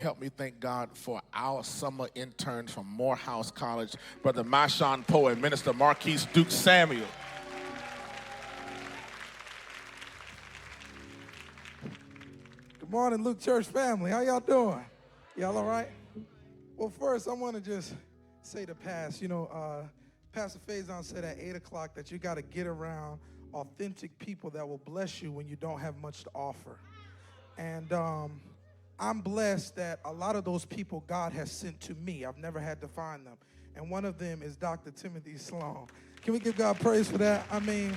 Help me thank God for our summer interns from Morehouse College, Brother Marshawn Poe and Minister Marquise Duke Samuel. Good morning, Luke Church family. How y'all doing? Y'all all right? Well, first, I want to just say to Pastor Faison said at 8 o'clock that you got to get around authentic people that will bless you when you don't have much to offer. And I'm blessed that a lot of those people God has sent to me. I've never had to find them. And one of them is Dr. Timothy Sloan. Can we give God praise for that? I mean,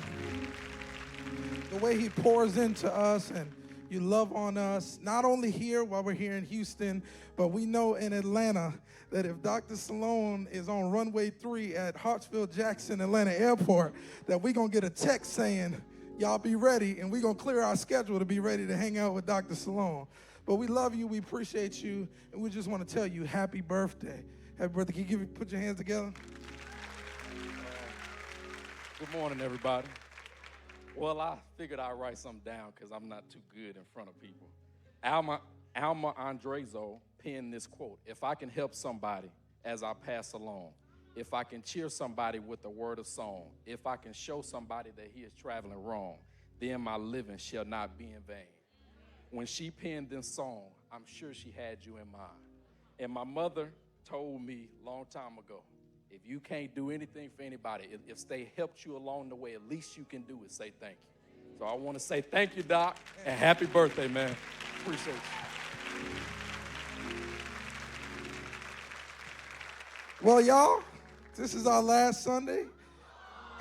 the way he pours into us and you love on us, not only here while we're here in Houston, but we know in Atlanta that if Dr. Sloan is on runway 3 at Hartsfield-Jackson Atlanta Airport, that we're going to get a text saying, y'all be ready, and we're going to clear our schedule to be ready to hang out with Dr. Sloan. But we love you, we appreciate you, and we just want to tell you happy birthday. Happy birthday. Can you put your hands together? Good morning, everybody. Well, I figured I'd write something down because I'm not too good in front of people. Alma Andrezo penned this quote: "If I can help somebody as I pass along, if I can cheer somebody with a word of song, if I can show somebody that he is traveling wrong, then my living shall not be in vain." When she penned this song, I'm sure she had you in mind. And my mother told me a long time ago, if you can't do anything for anybody, if they helped you along the way, at least you can do is say thank you. So I want to say thank you, Doc, and happy birthday, man. Appreciate you. Well, y'all, this is our last Sunday,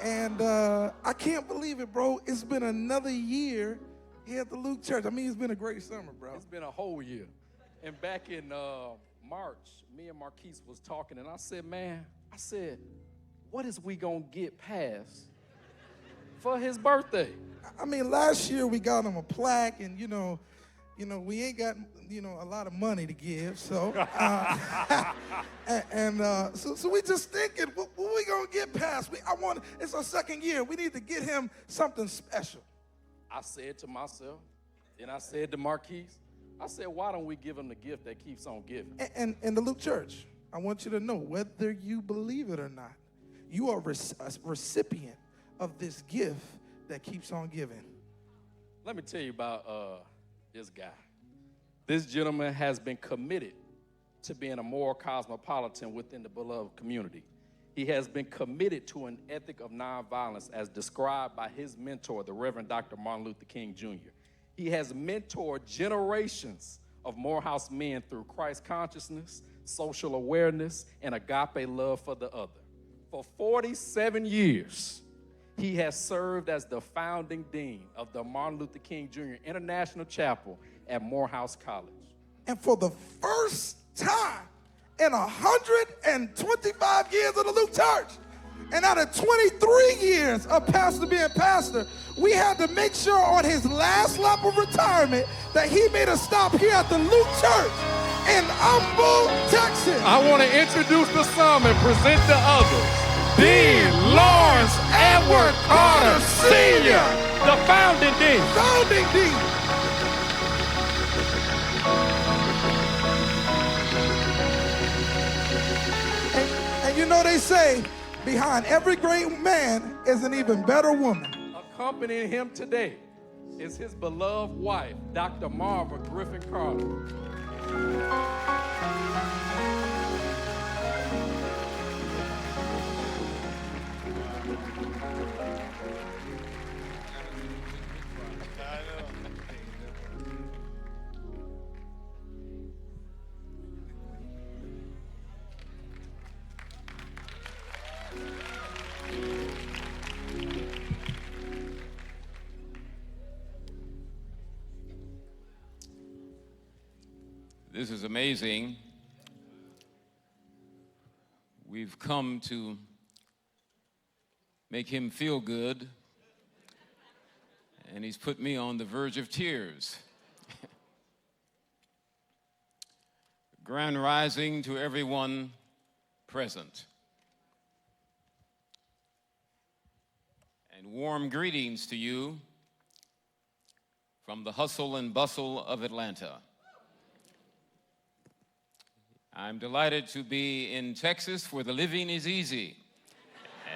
and I can't believe it, bro. It's been another year here at the Luke Church. I mean, it's been a great summer, bro. It's been a whole year. And back in March, me and Marquise was talking, and I said, what is we going to get past for his birthday? I mean, last year we got him a plaque, and, we ain't got, a lot of money to give, so. So we just thinking, what we going to get past? It's our second year. We need to get him something special. I said to myself, and I said to Marquise, I said, why don't we give him the gift that keeps on giving? And the Luke Church, I want you to know, whether you believe it or not, you are a recipient of this gift that keeps on giving. Let me tell you about this guy. This gentleman has been committed to being a moral cosmopolitan within the beloved community. He has been committed to an ethic of nonviolence as described by his mentor, the Reverend Dr. Martin Luther King Jr. He has mentored generations of Morehouse men through Christ consciousness, social awareness, and agape love for the other. For 47 years, he has served as the founding dean of the Martin Luther King Jr. International Chapel at Morehouse College. And for the first time in 125 years of the Luke Church, and out of 23 years of pastor being pastor, we had to make sure on his last lap of retirement that he made a stop here at the Luke Church in Humble, Texas. I want to introduce the some and present the others. Dean Lawrence Edward Carter Sr., the founding dean. Founding dean. And they say, behind every great man is an even better woman. Accompanying him today is his beloved wife, Dr. Marva Griffin Carter. This is amazing. We've come to make him feel good, and he's put me on the verge of tears. Grand rising to everyone present. And warm greetings to you from the hustle and bustle of Atlanta. I'm delighted to be in Texas where the living is easy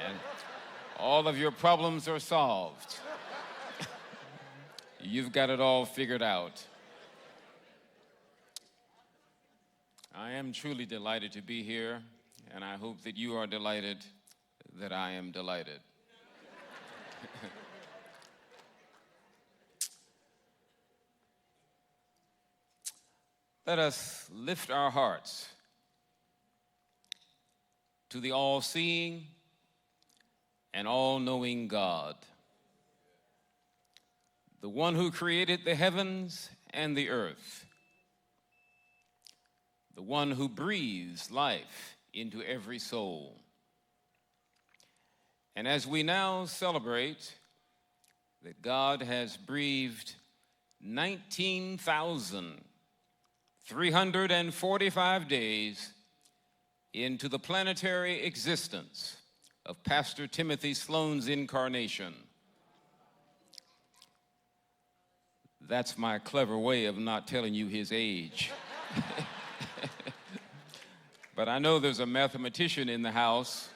and all of your problems are solved. You've got it all figured out. I am truly delighted to be here, and I hope that you are delighted that I am delighted. Let us lift our hearts to the all-seeing and all-knowing God, the one who created the heavens and the earth, the one who breathes life into every soul. And as we now celebrate that God has breathed 19,345 days into the planetary existence of Pastor Timothy Sloan's incarnation. That's my clever way of not telling you his age. But I know there's a mathematician in the house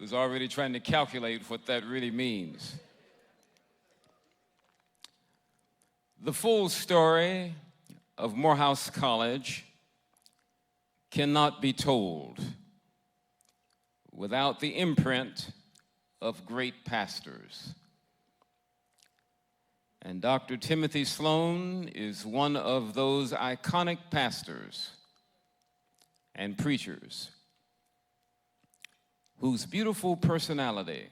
who's already trying to calculate what that really means. The full story of Morehouse College cannot be told without the imprint of great pastors. And Dr. Timothy Sloan is one of those iconic pastors and preachers whose beautiful personality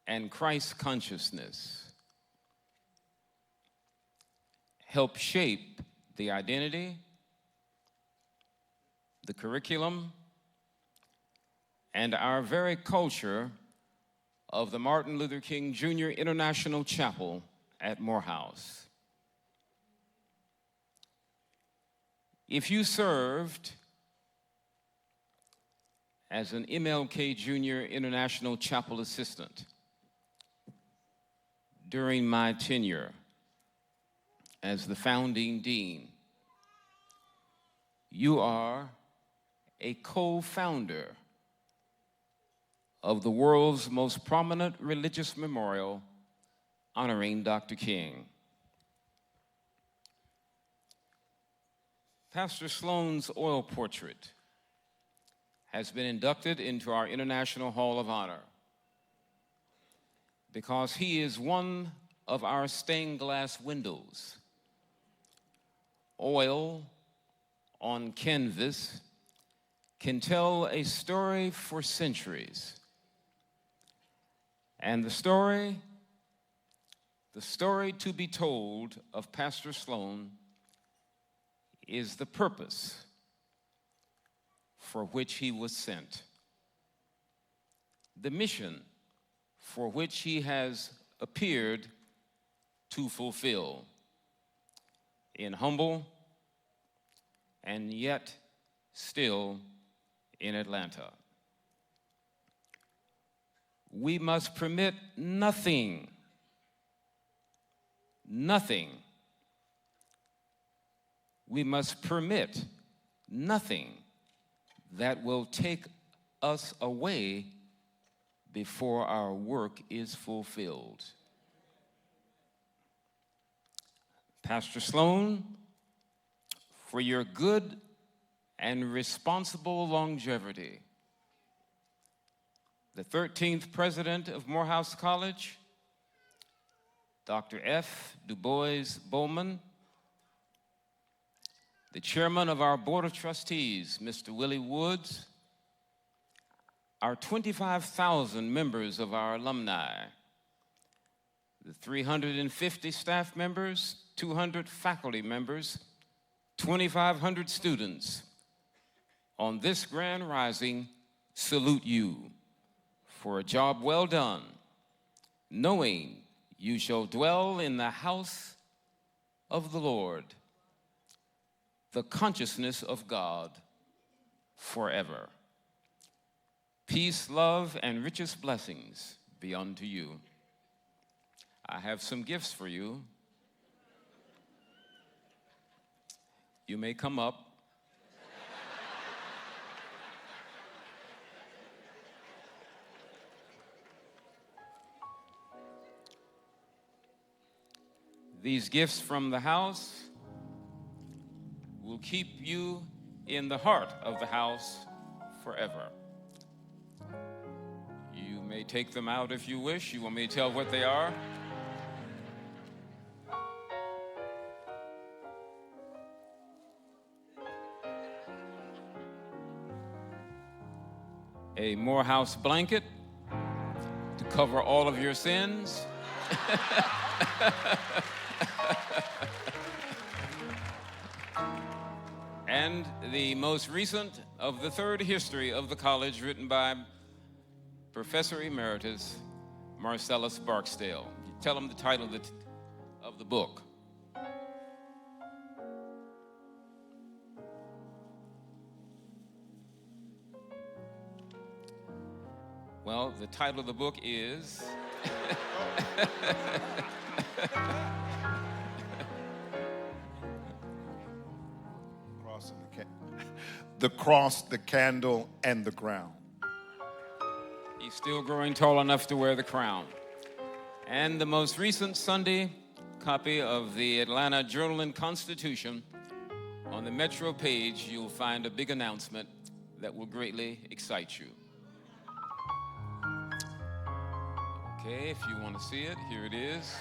and Christ consciousness help shape the identity, the curriculum, and our very culture of the Martin Luther King Jr. International Chapel at Morehouse. If you served as an MLK Jr. International Chapel assistant during my tenure as the founding dean, you are a co-founder of the world's most prominent religious memorial honoring Dr. King. Pastor Sloan's oil portrait has been inducted into our International Hall of Honor because he is one of our stained glass windows. Oil on canvas can tell a story for centuries. And the story to be told of Pastor Sloan is the purpose for which he was sent, the mission for which he has appeared to fulfill in humble and yet still in Atlanta. We must permit nothing we must permit nothing that will take us away before our work is fulfilled. Pastor Sloan, for your good and responsible longevity, the 13th president of Morehouse College, Dr. F. Du Bois Bowman, the chairman of our board of trustees, Mr. Willie Woods, our 25,000 members of our alumni, the 350 staff members, 200 faculty members, 2,500 students, on this grand rising, salute you for a job well done, knowing you shall dwell in the house of the Lord, the consciousness of God forever. Peace, love, and richest blessings be unto you. I have some gifts for you. You may come up. These gifts from the house will keep you in the heart of the house forever. You may take them out if you wish. You want me to tell what they are? A Morehouse blanket to cover all of your sins. And the most recent of the third history of the college, written by Professor Emeritus Marcellus Barksdale. Tell him the title of the book. Well, the title of the book is The Cross, the Candle, and the Ground. He's still growing tall enough to wear the crown. And the most recent Sunday copy of the Atlanta Journal and Constitution. On the Metro page, you'll find a big announcement that will greatly excite you. Okay, if you want to see it, here it is.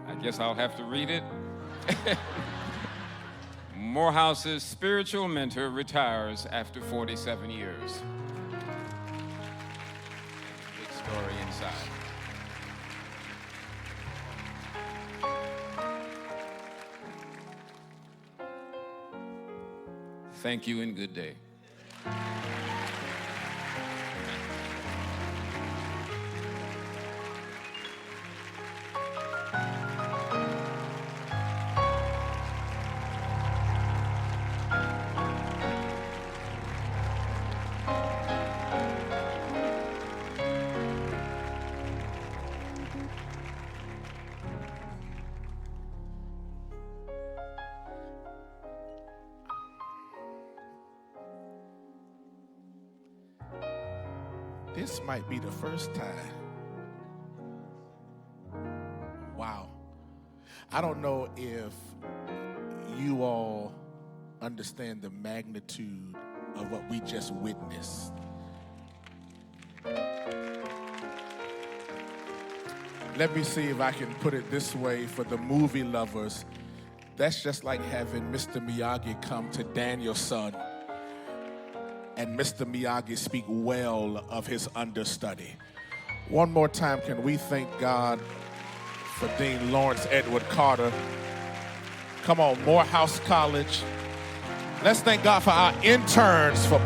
I guess I'll have to read it. Morehouse's spiritual mentor retires after 47 years. Big story inside. Thank you and good day. This might be the first time. Wow. I don't know if you all understand the magnitude of what we just witnessed. Let me see if I can put it this way for the movie lovers. That's just like having Mr. Miyagi come to Daniel's son and Mr. Miyagi speak well of his understudy. One more time, can we thank God for Dean Lawrence Edward Carter? Come on, Morehouse College. Let's thank God for our interns for...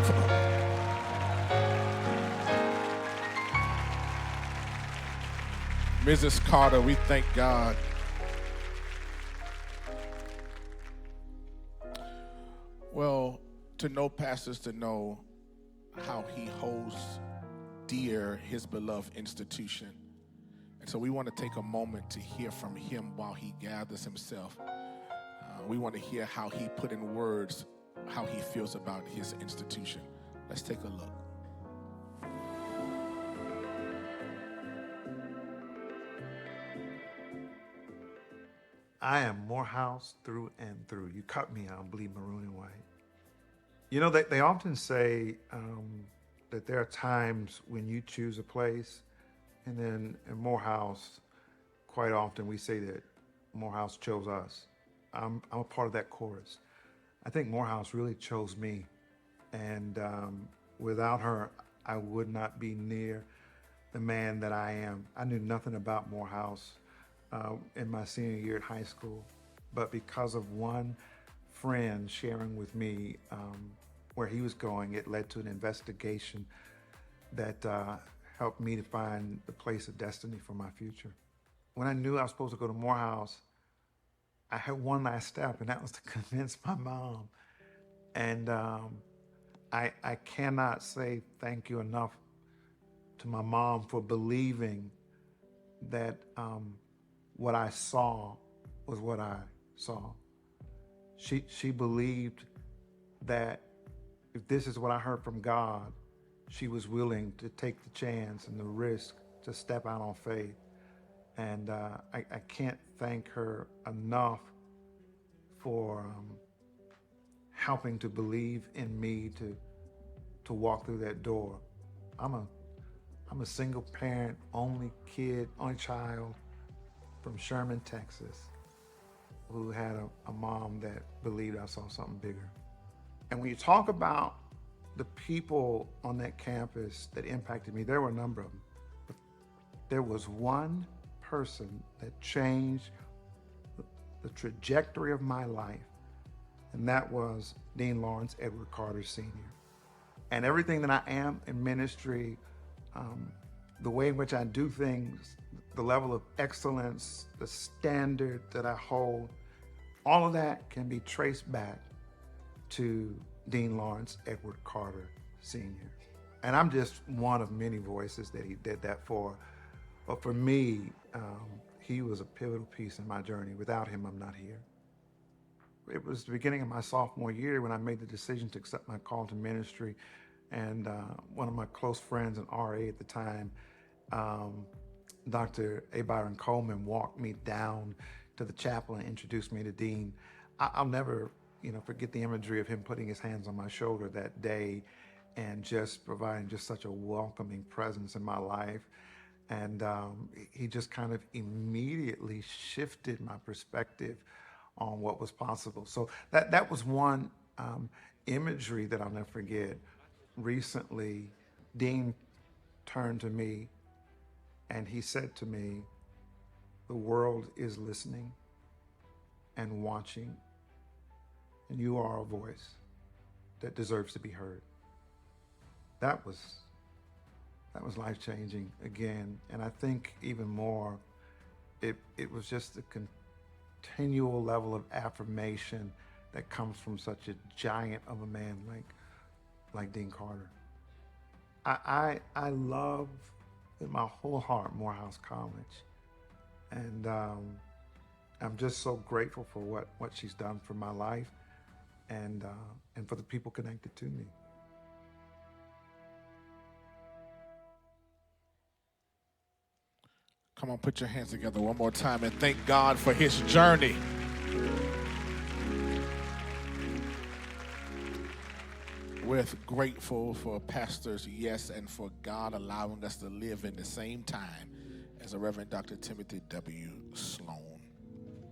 Mrs. Carter, we thank God. Well, to know pastors, to know how he holds dear his beloved institution. And so we want to take a moment to hear from him while he gathers himself. We want to hear how he put in words how he feels about his institution. Let's take a look. I am Morehouse through and through. You cut me, I'll bleed maroon and white. You know, they often say that there are times when you choose a place, and then in Morehouse, quite often we say that Morehouse chose us. I'm a part of that chorus. I think Morehouse really chose me, and without her, I would not be near the man that I am. I knew nothing about Morehouse in my senior year at high school, but because of one friend sharing with me where he was going, it led to an investigation that helped me to find the place of destiny for my future. When I knew I was supposed to go to Morehouse, I had one last step, and that was to convince my mom. And I cannot say thank you enough to my mom for believing that what I saw was what I saw. She believed that if this is what I heard from God, she was willing to take the chance and the risk to step out on faith. And I can't thank her enough for helping to believe in me to walk through that door. I'm a single parent, only child from Sherman, Texas, who had a mom that believed I saw something bigger. And when you talk about the people on that campus that impacted me, there were a number of them. But there was one person that changed the trajectory of my life, and that was Dean Lawrence Edward Carter Sr. And everything that I am in ministry, the way in which I do things, the level of excellence, the standard that I hold, all of that can be traced back to Dean Lawrence Edward Carter Sr. And I'm just one of many voices that he did that for. But for me, he was a pivotal piece in my journey. Without him, I'm not here. It was the beginning of my sophomore year when I made the decision to accept my call to ministry. And one of my close friends, an RA at the time, Dr. A. Byron Coleman, walked me down to the chapel and introduced me to Dean. I'll never, forget the imagery of him putting his hands on my shoulder that day and just providing just such a welcoming presence in my life. And he just kind of immediately shifted my perspective on what was possible. So that was one imagery that I'll never forget. Recently, Dean turned to me and he said to me, "The world is listening and watching, and you are a voice that deserves to be heard." That was life-changing again. And I think even more, it was just a continual level of affirmation that comes from such a giant of a man like Dean Carter. I love with my whole heart Morehouse College. And I'm just so grateful for what she's done for my life and for the people connected to me. Come on, put your hands together one more time and thank God for his journey. We're grateful for Pastor's yes and for God allowing us to live in the same time as the Reverend Dr. Timothy W. Sloan.